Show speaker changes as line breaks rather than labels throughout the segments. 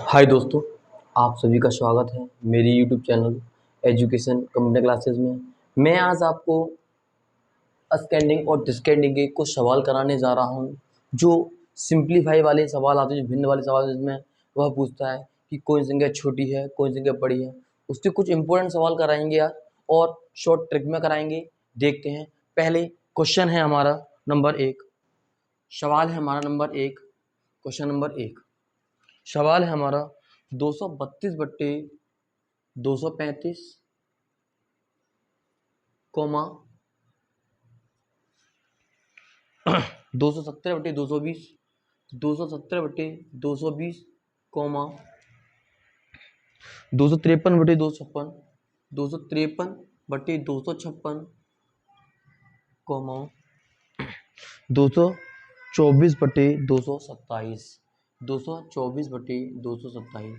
हाय दोस्तों, आप सभी का स्वागत है मेरी YouTube channel education computer classes में। मैं आज आपको अस्केंडिंग और डिस्केंडिंग के कुछ सवाल कराने जा रहा हूं, जो सिंप्लीफाई वाले सवाल आते हैं, जो भिन्न वाले सवाल जिसमें वह पूछता है कि कौन सी संख्या छोटी है, कौन सी संख्या बड़ी है। उसके कुछ इंपॉर्टेंट सवाल कराएंगे यार, और शॉर्ट ट्रिक में कराएंगे। देखते हैं। पहले क्वेश्चन है हमारा नंबर 1। सवाल है हमारा नंबर 1। क्वेश्चन नंबर 1 सवाल है हमारा 232 बट्टे 235 कोमा 270 बट्टे 220, 270 बट्टे 220 कोमा 253 बट्टे 256, 253 बट्टे 256 कोमा 224 बट्टे 227, 224 बट्टे 227।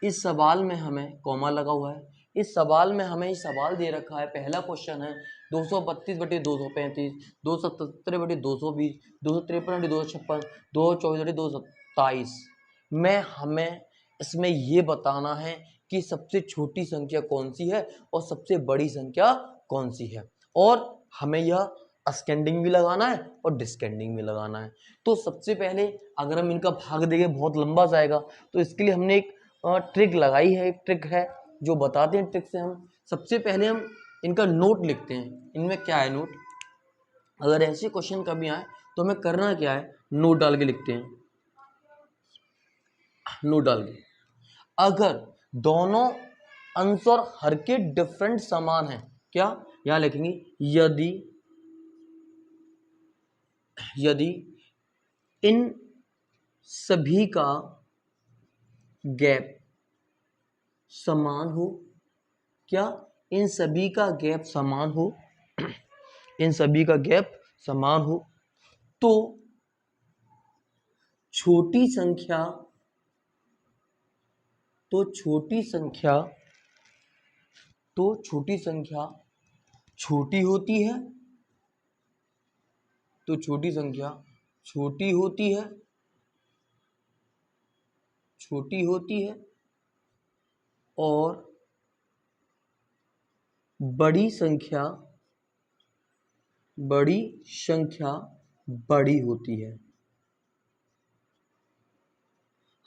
इस सवाल में हमें कॉमा लगा हुआ है। इस सवाल में हमें सवाल दे रखा है, पहला क्वेश्चन है 232 बटे 235, 277 बटे 220, 253 बटे 256, 224 बटे 227 में हमें इसमें ये बताना है कि सबसे छोटी संख्या कौन सी है और सबसे बड़ी संख्या कौन सी है, और हमें यह अस्केंडिंग भी लगाना है और डिस्केंडिंग भी लगाना है। तो सबसे पहले अगर हम इनका भाग देंगे बहुत लंबा जाएगा, तो इसके लिए हमने एक ट्रिक लगाई है। एक ट्रिक है जो बताते हैं। ट्रिक से हम सबसे पहले हम इनका नोट लिखते हैं। इनमें क्या है नोट, अगर ऐसे क्वेश्चन कभी आए तो हमें करना क्या है, नोट डाल के लिखते हैं। नोट डाल के अगर दोनों अंश और हर के डिफरेंट समान है, क्या यहां लिखेंगे यदि इन सभी का गैप समान हो, क्या इन सभी का गैप समान हो, इन सभी का गैप समान हो, तो छोटी संख्या छोटी होती है, तो छोटी संख्या छोटी होती है और बड़ी संख्या बड़ी होती है।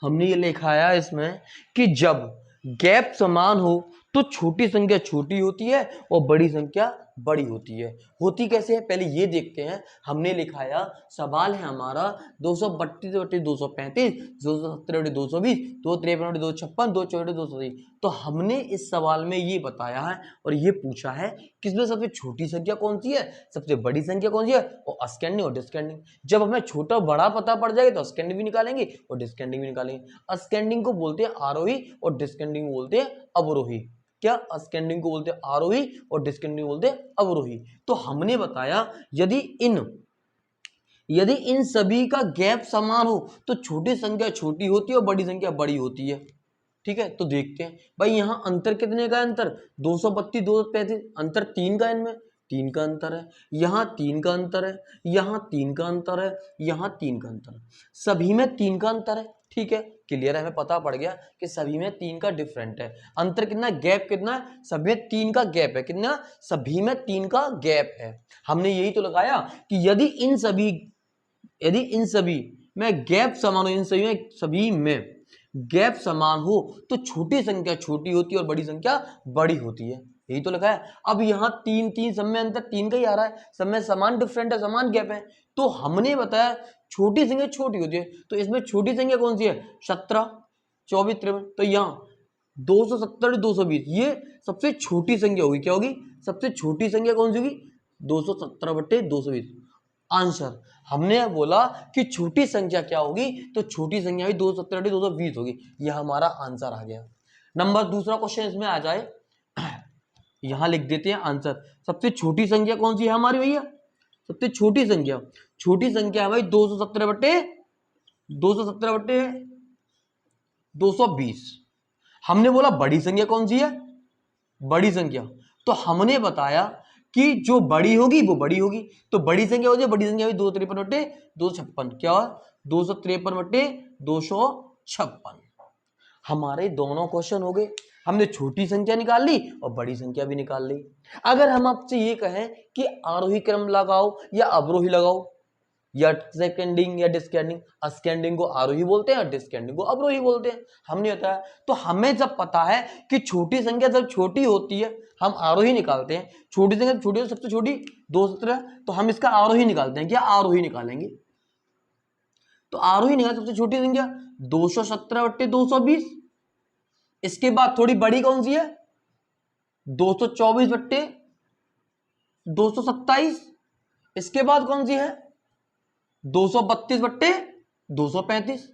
हमने ये लिखाया इसमें कि जब गैप समान हो तो छोटी संख्या छोटी होती है और बड़ी संख्या बड़ी होती है। होती कैसे है पहले ये देखते हैं। हमने लिखाया सवाल है हमारा 232 बटे 235, 270 बटे 220, 253 बटे 256, 254 बटे 230। तो हमने इस सवाल में ये बताया है और ये पूछा है किसमें सबसे छोटी संख्या कौन सी है, सबसे बड़ी संख्या कौन सी है, और अस्केंडिंग और डिस्केंडिंग। जब हमें छोटा बड़ा पता पड़ जाएगा तो अस्केंडिंग भी निकालेंगे और डिस्केंडिंग भी निकालेंगे। अस्केंडिंग को बोलते हैं आरोही और डिस्केंडिंग को बोलते हैं अवरोही। क्या अस्केंडिंग को बोलते हैं आरोही और डिस्केंडिंग बोलते हैं अवरोही। तो हमने बताया यदि इन सभी का गैप समान हो तो छोटी संख्या छोटी होती है और बड़ी संख्या बड़ी होती है। ठीक है, तो देखते हैं भाई यहां अंतर कितने का है, अंतर 232 235, अंतर 3 का, इनमें 3 का अंतर है, यहां 3 का अंतर है, यहां 3 का अंतर है, यहां 3 का अंतर है, सभी में 3 का अंतर है। ठीक है, क्लियर है, हमें पता पड़ गया कि सभी में 3 का डिफरेंट है। अंतर कितना, गैप कितना है, सभी में 3 का गैप है। कितना, सभी में 3 का गैप है। हमने यही तो लगाया कि यदि इन सभी में गैप समान हो, इन सभी में गैप समान हो तो छोटी संख्या छोटी होती है और बड़ी संख्या बड़ी होती है। यही तो लिखा है। अब यहाँ 3 सब में अंतर 3 का ही आ रहा है, सब में समान डिफरेंट है, समान गैप है। तो हमने बताया छोटी संख्या छोटी होती है, तो इसमें छोटी संख्या कौन सी है, 17, 24, 53। तो यहाँ 270 220 ये सबसे छोटी संख्या होगी। क्या होगी, सबसे छोटी संख्या कौन सी होगी, 270 बटे 220। आंसर हमने बोला कि छोटी संख्या क्या होगी, तो छोटी संख्या भी 270 220 होगी। यह हमारा आंसर आ गया। नंबर दूसरा क्वेश्चन इसमें आ जाए, यहां लिख देते हैं आंसर। सबसे छोटी संख्या कौन सी है हमारी भैया, सबसे छोटी संख्या है भाई 270 बटे 220। हमने बोला बड़ी संख्या कौन सी है, बड़ी संख्या, तो हमने बताया कि जो बड़ी होगी वो बड़ी होगी, तो बड़ी संख्या हो जाए, बड़ी संख्या हुई 253/256, क्या हुआ 253/256। हमारे दोनों क्वेश्चन हो गए, हमने छोटी संख्या निकाल ली और बड़ी संख्या भी निकाल ली। अगर हम आपसे ये कहें कि आरोही क्रम लगाओ या अवरोही लगाओ या असेंडिंग या डिस्केंडिंग, असेंडिंग को आरोही बोलते हैं, डिस्केंडिंग को अवरोही बोलते हैं, हमने बताया। तो हमें जब पता है कि छोटी संख्या जब छोटी होती है हम आरोही निकालते हैं, छोटी संख्या छोटी हो, सबसे छोटी 217, तो हम इसका आरोही निकालते हैं, क्या आरोही निकालेंगे। तो आरोही निकाल सबसे छोटी संख्या 217/220। इसके बाद थोड़ी बड़ी कौन सी है 224/227। इसके बाद कौन सी है 232/235,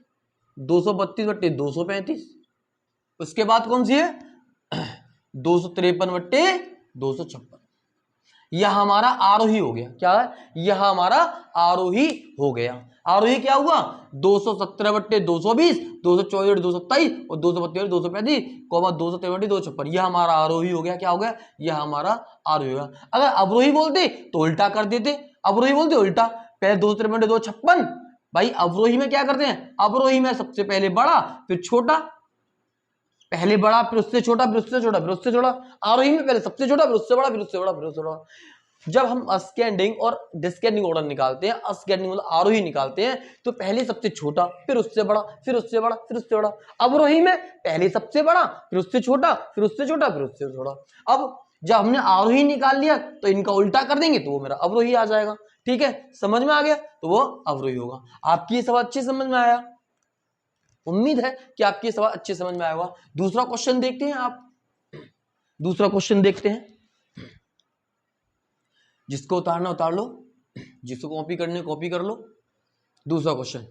232/235। उसके बाद कौन सी है 253/256। यह हमारा आरोही हो गया, क्या है यह हमारा आरोही हो गया। आरोही क्या हुआ 217/220, 224/227 और 232/235, 253/256, यह हमारा आरोही हो गया। क्या हो गया यह हमारा आरोही हो गया। अगर अवरोही बोलते तो उल्टा कर देते, अवरोही बोलते उल्टा, पहले 253/256। भाई अवरोही में क्या करते हैं, अवरोही में सबसे पहले बड़ा फिर छोटा, पहले बड़ा फिर उससे छोटा फिर उससे छोटा फिर उससे छोटा। आरोही में पहले सबसे छोटा फिर उससे बड़ा फिर उससे बड़ा फिर उससे बड़ा। जब हम असेंडिंग और डिस्केंडिंग ऑर्डर निकालते हैं, असेंडिंग मतलब आरोही निकालते हैं, तो पहले सबसे छोटा फिर उससे बड़ा फिर उससे बड़ा फिर उससे बड़ा। अवरोही में पहले सबसे बड़ा फिर उससे छोटा फिर उससे छोटा फिर उससे छोटा। अब जब हमने आरोही निकाल लिया तो इनका उल्टा कर देंगे तो वो मेरा अवरोही आ जाएगा। ठीक है, समझ में आ गया, तो वो अवरोही होगा। आपकी ये सवाल अच्छे समझ में आया, उम्मीद है कि आपकी सवाल अच्छे समझ में आया होगा। दूसरा क्वेश्चन देखते हैं, आप दूसरा क्वेश्चन देखते हैं। जिसको उतारना उतार लो, जिसको कॉपी करनी कॉपी कर लो। दूसरा क्वेश्चन,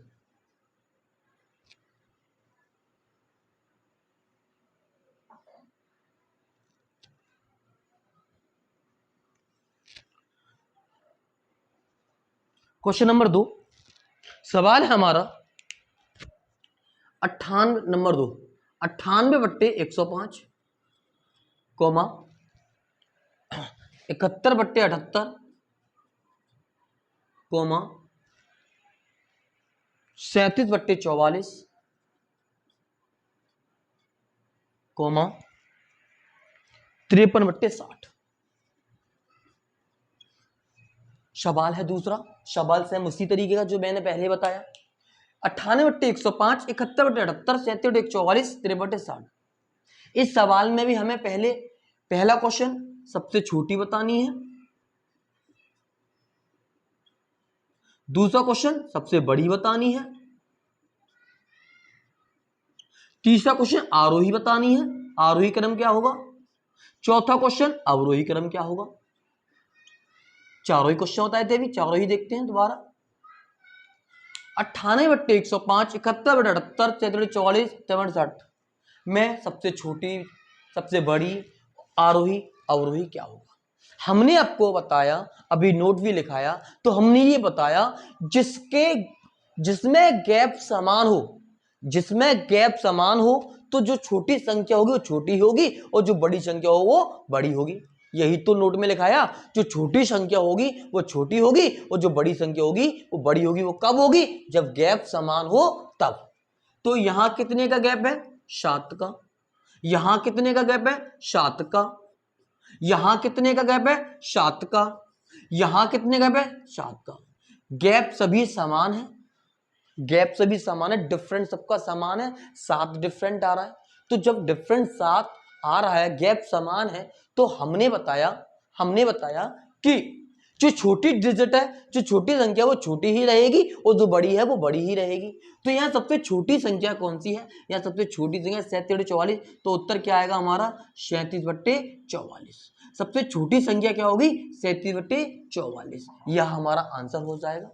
क्वेश्चन नंबर 2, सवाल है हमारा 98 नंबर 2, 98/105, 71/78, 37/44, 53/60। सवाल है दूसरा, सवाल से हम उसी तरीके का जो मैंने पहले बताया, 98/105, 71/78, 37/44, 53/60। इस सवाल में भी हमें पहला क्वेश्चन सबसे छोटी बतानी है, दूसरा क्वेश्चन सबसे बड़ी बतानी है, तीसरा क्वेश्चन आरोही बतानी है, आरोही क्रम क्या होगा, चौथा क्वेश्चन अवरोही क्रम क्या होगा। चारों ही क्वेश्चन बताए थे, अभी चारों ही देखते हैं दोबारा। 98/105, 71/78, 37/44, 63 में सबसे छोटी सबसे बड़ी आरोही अवरोही क्या होगा। हमने आपको बताया, अभी नोट भी लिखाया, तो हमने ये बताया जिसमें गैप समान हो, जिसमें गैप समान हो तो जो छोटी संख्या होगी वो छोटी होगी और जो बड़ी संख्या हो वो बड़ी होगी। यही तो नोट में लिखाया, जो छोटी संख्या होगी वो छोटी होगी और जो बड़ी संख्या होगी वो बड़ी होगी। वो कब होगी, जब गैप समान हो तब। तो यहां कितने का गैप है 7 का, यहां कितने का गैप है 7 का, यहां कितने का गैप है 7 का, यहां कितने गैप है 7 का। गैप सभी समान है, गैप सभी समान है, डिफरेंस सबका समान है, 7 डिफरेंट आ रहा है। तो जब डिफरेंस 7 आ रहा है, गैप समान है, तो हमने बताया कि जो छोटी डिजिट है, जो छोटी संख्या वो छोटी ही रहेगी और जो बड़ी है वो बड़ी ही रहेगी। तो यहाँ सबसे छोटी संख्या कौन सी है, यहाँ सबसे छोटी संख्या 37/44, तो उत्तर क्या आएगा हमारा 37/44। सबसे छोटी संख्या क्या होगी 37/44, यह हमारा आंसर हो जाएगा।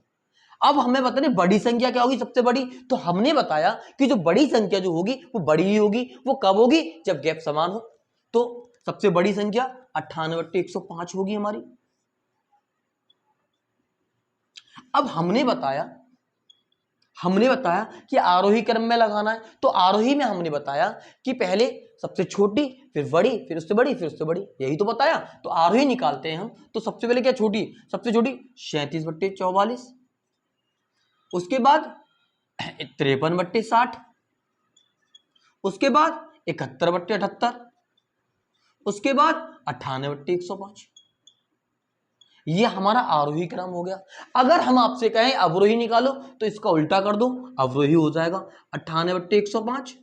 अब हमें बताने बड़ी संख्या क्या होगी सबसे बड़ी, तो हमने बताया कि जो बड़ी संख्या जो होगी वो बड़ी ही होगी। वो कब होगी, जब गैप समान हो। तो सबसे बड़ी संख्या 98/105 होगी हमारी। अब हमने बताया कि आरोही क्रम में लगाना है, तो आरोही में हमने बताया कि पहले सबसे छोटी, फिर बड़ी, फिर उससे बड़ी, फिर उससे बड़ी, यही तो बताया। तो आरोही निकालते हैं हम। तो सबसे पहले क्या छोटी, सबसे छोटी 37/44, उसके बाद 53/60, उसके बाद 71/78, उसके बाद 98/105। ये हमारा आरोही क्रम हो गया। अगर हम आपसे कहें अवरोही निकालो तो इसका उल्टा कर दो, अवरोही हो जाएगा 98/105,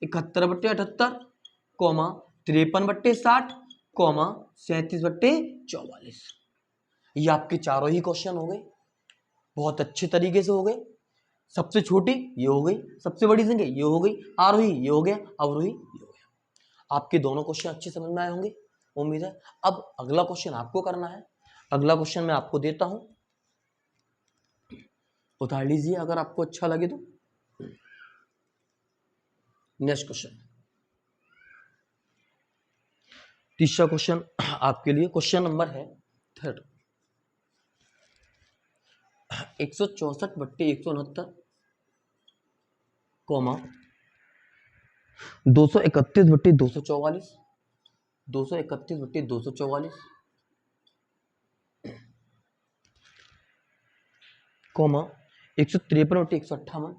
71/78, 53/60, 37/44। ये आपके चारों ही क्वेश्चन हो गए, बहुत अच्छे तरीके से हो गए। सबसे छोटी ये हो गई, सबसे बड़ी संख्या ये हो गई, आरोही ये हो गया, अवरोही ये हो गया। आपके दोनों क्वेश्चन अच्छे समझ में आए होंगे, उम्मीद है। अब अगला क्वेश्चन आपको करना है। अगला क्वेश्चन मैं आपको देता हूं, उतार लीजिए अगर आपको अच्छा लगे तो। नेक्स्ट क्वेश्चन, तीसरा क्वेश्चन आपके लिए, क्वेश्चन नंबर है 3, 164/169, 231/244, 231/244, 153/158,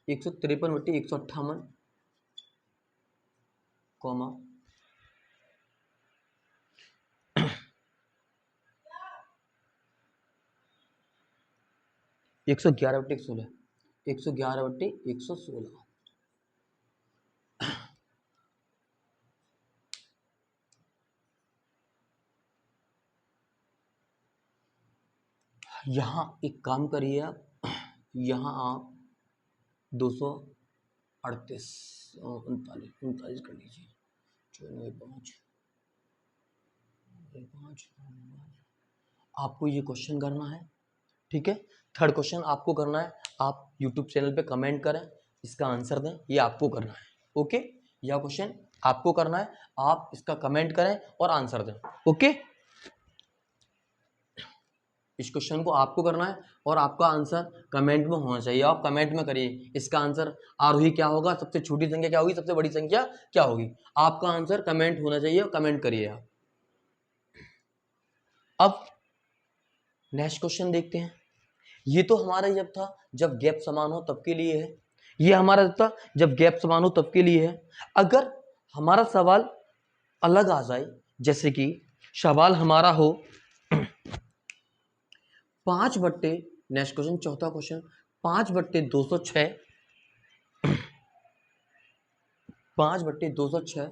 153/158, 111/116, 111/116। यहां एक काम करिए आप, यहां आप 238, 39 कर लीजिए, 5 आपको ये क्वेश्चन करना है, ठीक है। थर्ड क्वेश्चन आपको करना है, आप यूट्यूब चैनल पे कमेंट करें, इसका आंसर दें, ये आपको करना है, ओके। यह क्वेश्चन आपको करना है, आप इसका कमेंट करें और आंसर दें, ओके। इस क्वेश्चन को आपको करना है और आपका आंसर कमेंट में होना चाहिए। आप कमेंट में करिए इसका आंसर आरोही क्या होगा, सबसे छोटी संख्या क्या होगी, सबसे बड़ी संख्या क्या होगी। आपका आंसर कमेंट होना चाहिए, कमेंट करिए आप। अब नेक्स्ट क्वेश्चन देखते हैं। ये तो हमारा जब था जब गैप समान हो तब के लिए है, ये हमारा था जब गैप समान हो तब के लिए है। अगर हमारा सवाल अलग आ जाए, जैसे कि सवाल हमारा हो 5/, नेक्स्ट क्वेश्चन चौथा क्वेश्चन, 5/206, 5/206,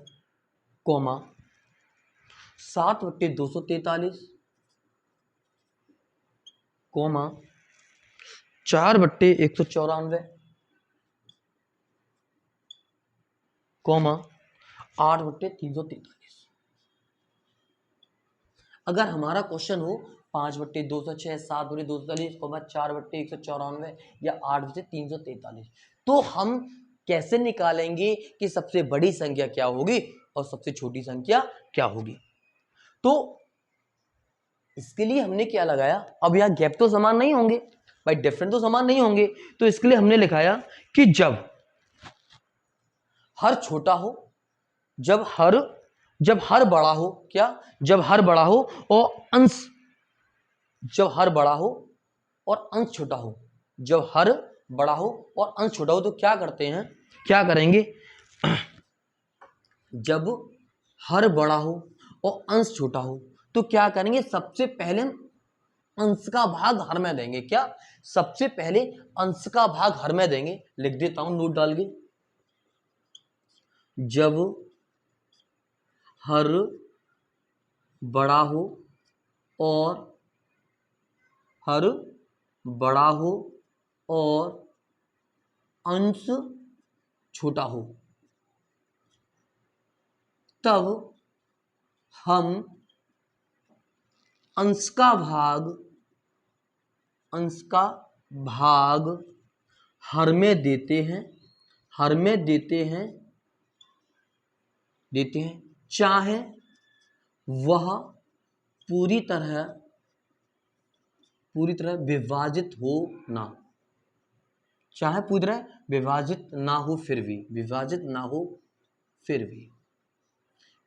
7/243, 4/194, 8/343। अगर हमारा क्वेश्चन हो 5/206, 7/243, 4/194 या 8/343, तो हम कैसे निकालेंगे कि सबसे बड़ी संख्या क्या होगी और सबसे छोटी संख्या क्या होगी। तो इसके लिए हमने क्या लगाया, अब यहां गैप तो समान नहीं होंगे भाई, डिफरेंट तो समान नहीं होंगे, तो इसके लिए हमने लिखाया कि जब हर छोटा हो, जब हर बड़ा हो, क्या, जब हर बड़ा हो और अंश, जब हर बड़ा हो और अंश छोटा हो, जब हर बड़ा हो और अंश छोटा हो, तो क्या करते हैं, क्या करेंगे, जब हर बड़ा हो और अंश छोटा हो तो क्या करेंगे, सबसे पहले अंश का भाग हर में देंगे। क्या, सबसे पहले अंश का भाग हर में देंगे, लिख देता हूं नोट डाल के, जब हर बड़ा हो और हर बड़ा हो और अंश छोटा हो, तब हम अंश का भाग हर में देते हैं, हर में देते हैं, चाहे वह पूरी तरह विभाजित हो ना, चाहे पूरी तरह विभाजित ना हो, फिर भी विभाजित ना हो फिर भी।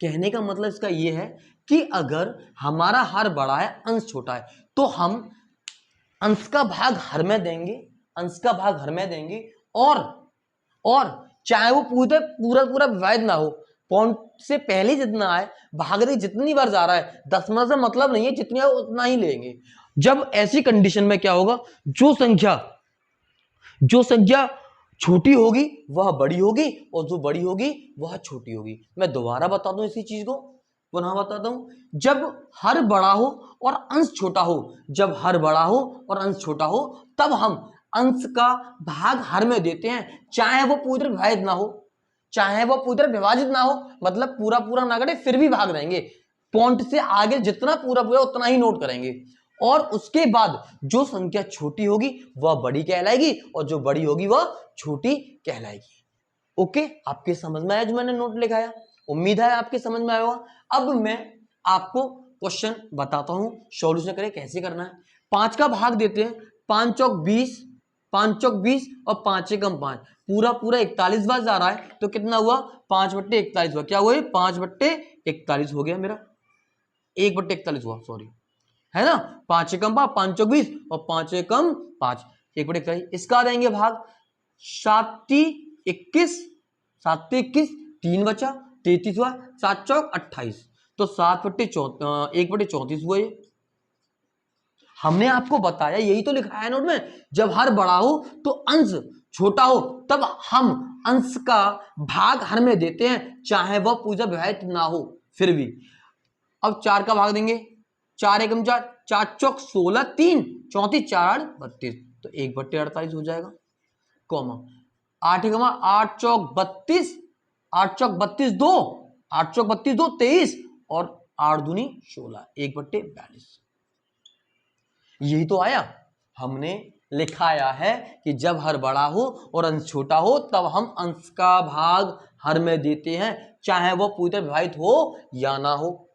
कहने का मतलब इसका ये है कि अगर हमारा हर बड़ा है, अंश छोटा है, तो हम अंश का भाग हर में देंगे, अंश का भाग हर में देंगे, और चाहे वो पूरा पूरा विभाजित ना हो, पॉइंट से पहले जितना है भागने जितनी बार जा रहा है, दशमलव से मतलब नहीं है, जितनी है उतना ही लेंगे। जब ऐसी कंडीशन में क्या होगा, जो संख्या छोटी होगी वह बड़ी होगी, और जो बड़ी होगी वह छोटी होगी। मैं दोबारा बता दूं इसी चीज को, पुनः बताता हूं। जब हर बड़ा हो और अंश छोटा हो, जब हर बड़ा हो और अंश छोटा हो, तब हम अंश का भाग हर में देते हैं, चाहे वो पूरी तरह विभाजित ना हो, चाहे वो पूरी तरह विभाजित ना हो, मतलब पूरा पूरा ना कटे, फिर भी भाग देंगे। पॉइंट से आगे जितना पूरा पूरा उतना ही नोट करेंगे, और उसके बाद जो संख्या छोटी होगी वह बड़ी कहलाएगी, और जो बड़ी होगी वह छोटी कहलाएगी। ओके, आपके समझ में आया जो मैंने नोट लिखाया? उम्मीद है आपके समझ में आया होगा। अब मैं आपको क्वेश्चन बताता हूं, सॉल्यूशन करें कैसे करना है। 5 का भाग देते हैं, 5 चौक 20, 5 चौक 20 और 5 एकम 5, पूरा पूरा 41 बार जा रहा है, तो कितना हुआ, 5/41 हुआ। क्या हुआ, 5/41 हो गया मेरा, 1/41 हुआ, सॉरी, है ना। 5 एकम 5, 5 चौक 20 और 5 एकम 5, 1/41। इसका देंगे भाग, 7×21, 7×21 3 बचा, 33 हुआ, 7 चौक 28, तो 1/34 हुआ। ये हमने आपको बताया, यही तो लिखा है नोट में, जब हर बड़ा हो तो अंश छोटा हो, तब हम अंश का भाग हर में देते हैं, चाहे वह पूरा विभाजित ना हो, फिर भी। अब 4 का भाग देंगे, 4 एकम 4, 4 चौक 16, 3 34, 4 8 32, तो 1/48 हो जाएगा, कॉमा 8 एकम 8 चौक 32, 8 चौक 32 2, 8 चौक 32 2 23, और 8 दूनी 16, 1/42। यही तो आया। हमने लिखाया है कि जब हर बड़ा हो और अंश छोटा हो, तब हम अंश का भाग हर में देते हैं, चाहे वो पूरी तरह विभाजित हो या ना हो।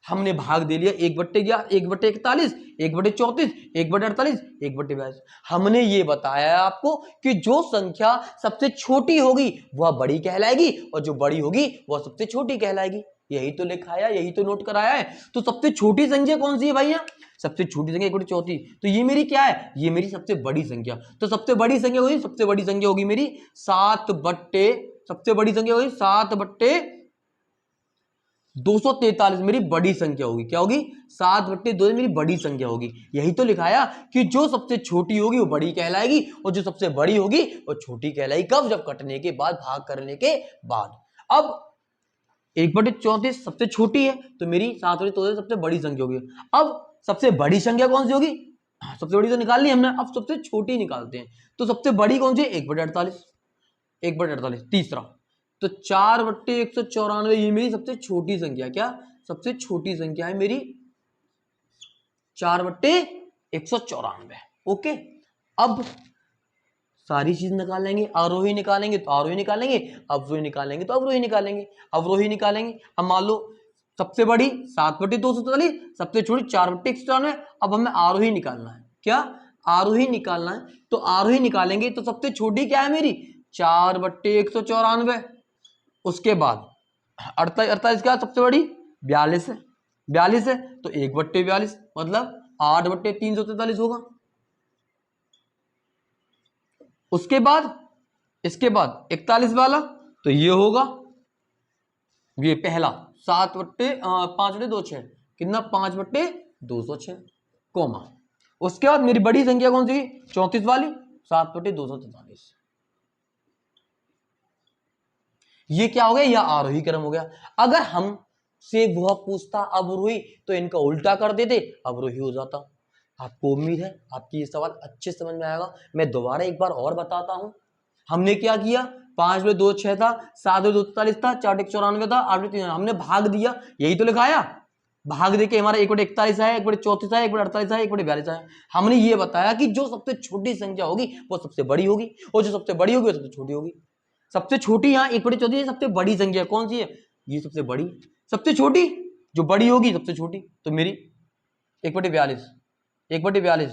हमने भाग दे लिया 1/11, 1/41, 1/34, 1/48, 1/42। हमने ये बताया आपको कि जो संख्या सबसे छोटी होगी वह बड़ी कहलाएगी, और जो बड़ी होगी वह सबसे छोटी कहलाएगी। यही तो लिखाया, यही तो नोट कराया है। तो सबसे छोटी संख्या कौन सी है भैया, सबसे छोटी संख्या 1/34, तो ये मेरी क्या है, ये मेरी सबसे बड़ी संख्या। तो सबसे बड़ी संख्या होगी, सबसे बड़ी संख्या होगी मेरी 7/, सबसे बड़ी संख्या होगी 7/243 मेरी बड़ी संख्या होगी। क्या होगी, 7/2 मेरी बड़ी संख्या होगी। यही तो लिखाया कि जो सबसे छोटी होगी वो बड़ी कहलाएगी, और जो सबसे बड़ी होगी वो छोटी कहलाएगी। कब, जब कटने के बाद, भाग करने के बाद। अब 1/34 सबसे छोटी है, तो मेरी 7/2 सबसे बड़ी संख्या होगी। अब सबसे बड़ी संख्या कौन सी होगी, सबसे बड़ी तो निकाल ली हमने, अब सबसे छोटी निकालते हैं। तो सबसे बड़ी कौन सी, 1/48, 1/48। तीसरा, तो 4/194, ये मेरी सबसे छोटी संख्या, क्या सबसे छोटी संख्या है मेरी 4/194। ओके, अब सारी चीज निकाल लेंगे, आरोही निकालेंगे तो आरोही निकालेंगे, अवरोही निकालेंगे तो अवरोही निकालेंगे। अवरोही निकालेंगे, अब मान लो सबसे बड़ी 7/243, सबसे छोटी 4/194। अब हमें आरोही निकालना है, क्या आरोही निकालना है, तो आरोही निकालेंगे तो सबसे छोटी क्या है मेरी 4/194। उसके बाद 48 क्या सबसे बड़ी 42 है, 42 है, तो 1/42 मतलब 8/343 होगा। उसके बाद, इसके बाद 41 वाला, तो ये होगा, ये पहला 5/206, कितना 5/206, कोमा। उसके बाद मेरी बड़ी संख्या कौन सी, 34 वाली, 7/243। ये क्या हो गया, यह आरोही क्रम हो गया। अगर हम से वह पूछता अवरोही, तो इनका उल्टा कर देते, अवरोही हो जाता। आपको उम्मीद है आपकी ये सवाल अच्छे समझ में आएगा। मैं दोबारा एक बार और बताता हूं, हमने क्या किया, 5/206 था, 7/243 था, 4/194 था, 8/3, हमने भाग दिया, यही तो लिखाया। भाग देके हमारा 1/41 आया, 1/34 आया, 1/48 आया, 1/42 आया। हमने ये बताया कि जो सबसे छोटी संख्या होगी वो सबसे बड़ी होगी, और जो सबसे बड़ी होगी वो सबसे छोटी होगी। सबसे छोटी यहाँ 1/34, सबसे बड़ी संख्या कौन सी है, ये सबसे बड़ी। सबसे छोटी जो बड़ी होगी सबसे छोटी, तो मेरी 1/42, 1/42,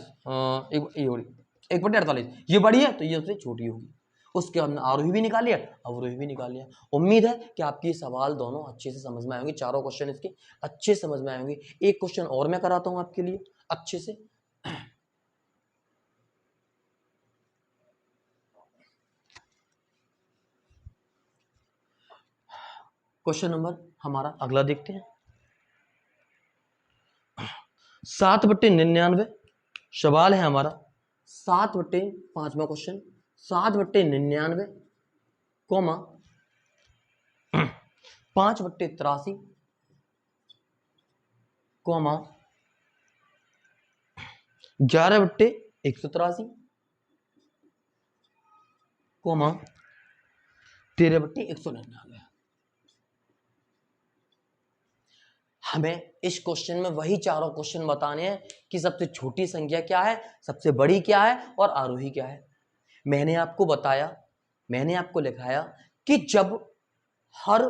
1/48, ये बड़ी है तो ये सबसे छोटी होगी। उसके हमने आरोही भी निकाल लिया, अवरोही भी निकाल लिया। उम्मीद है कि आपके ये सवाल दोनों अच्छे से समझ में आएंगे, चारों क्वेश्चन इसके अच्छे समझ में आएंगे। एक क्वेश्चन और मैं कराता हूं आपके लिए अच्छे से। क्वेश्चन नंबर हमारा अगला देखते हैं। 7/99 सवाल है हमारा 5वां क्वेश्चन 7/99 कोमा 5/83 कोमा 11/183 कोमा 13/199। हमें इस क्वेश्चन में वही चारों क्वेश्चन बताने हैं कि सबसे छोटी संख्या क्या है, सबसे बड़ी क्या है और आरोही क्या है। मैंने आपको बताया, मैंने आपको लिखाया कि जब हर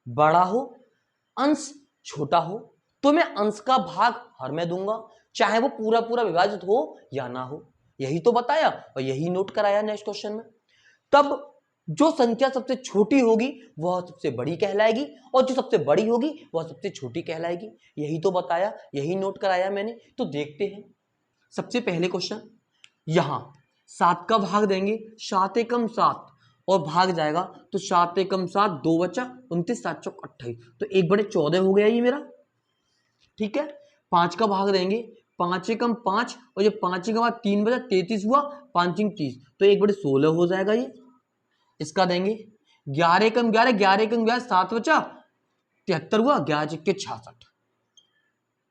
बड़ा हो अंश छोटा हो तो मैं अंश का भाग हर में दूंगा, चाहे वो पूरा पूरा विभाजित हो या ना हो। यही तो बताया और यही नोट कराया नेक्स्ट क्वेश्चन में। तब जो संख्या सबसे छोटी होगी वह सबसे बड़ी कहलाएगी और जो सबसे बड़ी होगी वह सबसे छोटी कहलाएगी। यही तो बताया, यही नोट कराया मैंने। तो देखते हैं सबसे पहले क्वेश्चन। यहां 7 का भाग देंगे, 7 एकम 7 और भाग जाएगा तो 7 एकम 7 2 बचा 29 7 चौक 28, तो 1/14 हो गया ये मेरा। ठीक है, 5 का भाग देंगे, 5 एकम 5 और ये 5 के बाद 3 बचा 33 हुआ, 5 30, तो 1/16 हो जाएगा ये। इसका देंगे 11 एकम 11, 11 एकम 11 7 बचा 73 हुआ, 11 चक्के 66,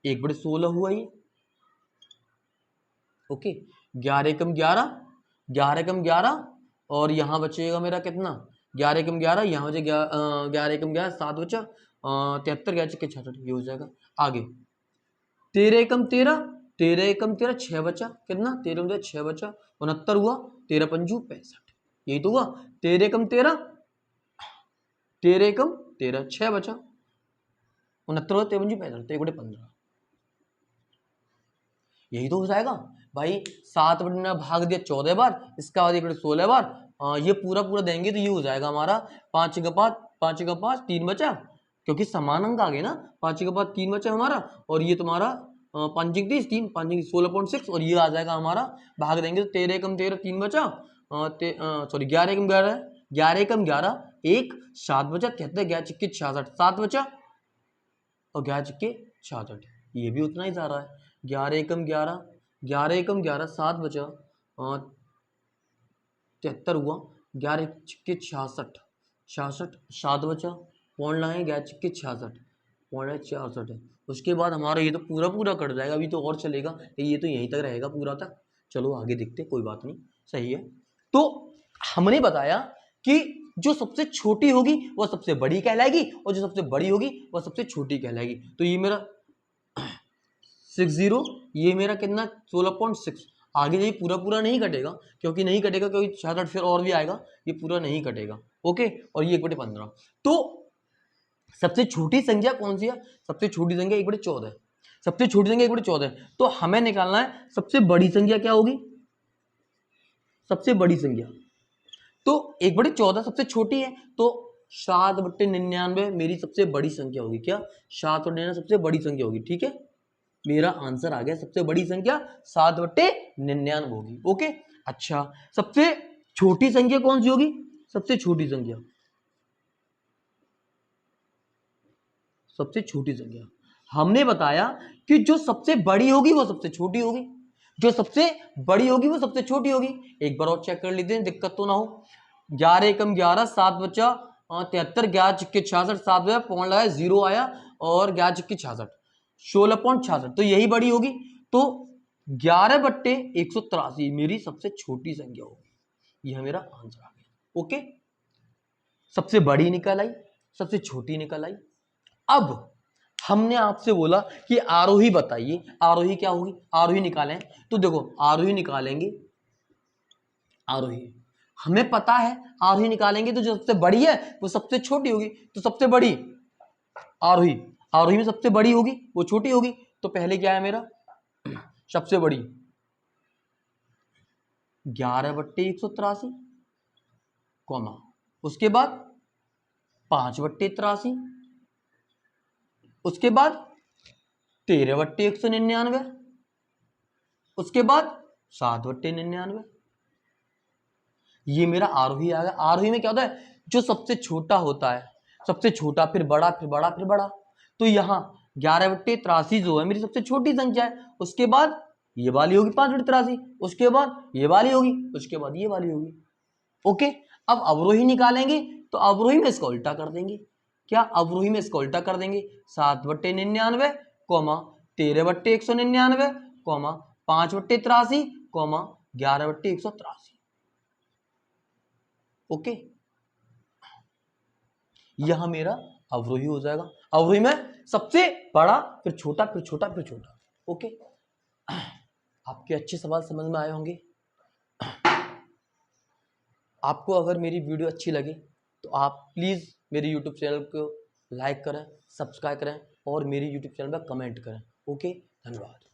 1/16 हुआ ये। ओके, 11 एकम 11, 11 एकम 11 और यहां बचेगा मेरा कितना 11 एकम 11, यहां बचे 11 एकम 11 7 बचा 73, 11 चक्के 66, ये हो जाएगा। आगे 13 एकम 13, 13 एकम 13 6 बचा कितना 13 में 6 बचा 69 हुआ, 13 पंजू 65, यही तो हुआ। 13 एकम 13, 13 एकम 13 6 बचा 69 हुआ, 13 पंजू 65, तो 1/15, यही तो हो जाएगा भाई। 7/9 भाग दिया 14 बार, इसका बाद 1/16 बार, ये पूरा पूरा देंगे तो ये हो जाएगा हमारा 5 का 5, 5 का 5 3 बचा, क्योंकि समान अंक आ गए ना, 5 के बाद 3 बचा हमारा, और ये तुम्हारा 5 30 3 5 16.6, और ये आ जाएगा हमारा भाग देंगे तो 13 एकम 13 3 बचा, सॉरी 11 एकम 11, 11 एकम 11 1 7 बचा 73, 11 चक्के 66 7 बचा और 11 चक्के 66, ये भी उतना ही जा रहा है। 11 एकम 11, 11 एकम 11 7 बचा 73 हुआ, 11 चक्के 66 66 7 बचा, पॉइंट लगाए 11 चक्के 66 पॉइंट 66 है। उसके बाद हमारा ये तो पूरा पूरा कट जाएगा, अभी तो और चलेगा, ये तो यहीं तक रहेगा पूरा तक। चलो आगे देखते, कोई बात नहीं, सही है। तो हमने बताया कि जो सबसे छोटी होगी वह सबसे बड़ी कहलाएगी और जो सबसे बड़ी होगी वह सबसे छोटी कहलाएगी। तो ये मेरा 60, ये मेरा कितना 16.6। आगे ये पूरा पूरा नहीं कटेगा, क्योंकि नहीं कटेगा क्योंकि 66 फिर और भी आएगा, ये पूरा नहीं कटेगा। ओके, और ये 1/15। तो सबसे छोटी संख्या कौन सी है? सबसे छोटी संख्या 1/14। सबसे छोटी संख्या 1/14, तो हमें निकालना है सबसे बड़ी संख्या क्या होगी। सबसे बड़ी संख्या तो 1/14 सबसे छोटी है, तो 7/99 मेरी सबसे बड़ी संख्या होगी। क्या 7/99 सबसे बड़ी संख्या होगी? ठीक है, मेरा आंसर आ गया, सबसे बड़ी संख्या 7/99 होगी। ओके, अच्छा सबसे छोटी संख्या कौन सी होगी? सबसे छोटी संख्या, सबसे छोटी संख्या हमने बताया कि जो सबसे बड़ी होगी वो सबसे छोटी होगी, जो सबसे बड़ी होगी वो सबसे छोटी होगी। एक बार और चेक कर लेते हैं, दिक्कत तो ना हो। 11 एकम 11 7 बचा 73, 11 चक्के 66 7 बचा, पॉइंट लगाया 0 आया और 11 चक्के 66 16.66, तो यही बड़ी होगी। तो 11/183 मेरी सबसे छोटी संख्या होगी। यह मेरा आंसर आ गया। ओके, सबसे बड़ी निकल आई, सबसे छोटी निकल आई। अब हमने आपसे बोला कि आरोही बताइए, आरोही क्या होगी, आरोही निकालें। तो देखो आरोही निकालेंगे, आरोही हमें पता है, आरोही निकालेंगे तो जो सबसे बड़ी है वो सबसे छोटी होगी, तो सबसे बड़ी आरोही, आरोही में सबसे बड़ी होगी वो छोटी होगी। तो पहले क्या है मेरा सबसे बड़ी 11/183, कॉमा, उसके बाद 5/83, उसके बाद 13/199, उसके बाद 7/99। ये मेरा आरोही आ गया। आरोही में क्या होता है, जो सबसे छोटा होता है, सबसे छोटा फिर बड़ा फिर बड़ा फिर बड़ा। तो यहाँ 11/83 जो है मेरी सबसे छोटी संख्या है, उसके बाद ये वाली होगी 5/83, उसके बाद ये वाली होगी, उसके बाद ये वाली होगी। ओके, अब अवरोही निकालेंगे तो अवरोही में इसका उल्टा कर देंगे। क्या, अवरोही में इसका उल्टा कर देंगे। 7/99 कॉमा 13/199 कॉमा 5/83 कॉमा 11/183। ओके, यह मेरा अवरोही हो जाएगा। अवरोही में सबसे बड़ा फिर छोटा फिर छोटा फिर छोटा। ओके, आपके अच्छे सवाल समझ में आए होंगे। आपको अगर मेरी वीडियो अच्छी लगे तो आप प्लीज़ मेरे यूट्यूब चैनल को लाइक करें, सब्सक्राइब करें और मेरे यूट्यूब चैनल पर कमेंट करें। ओके, धन्यवाद।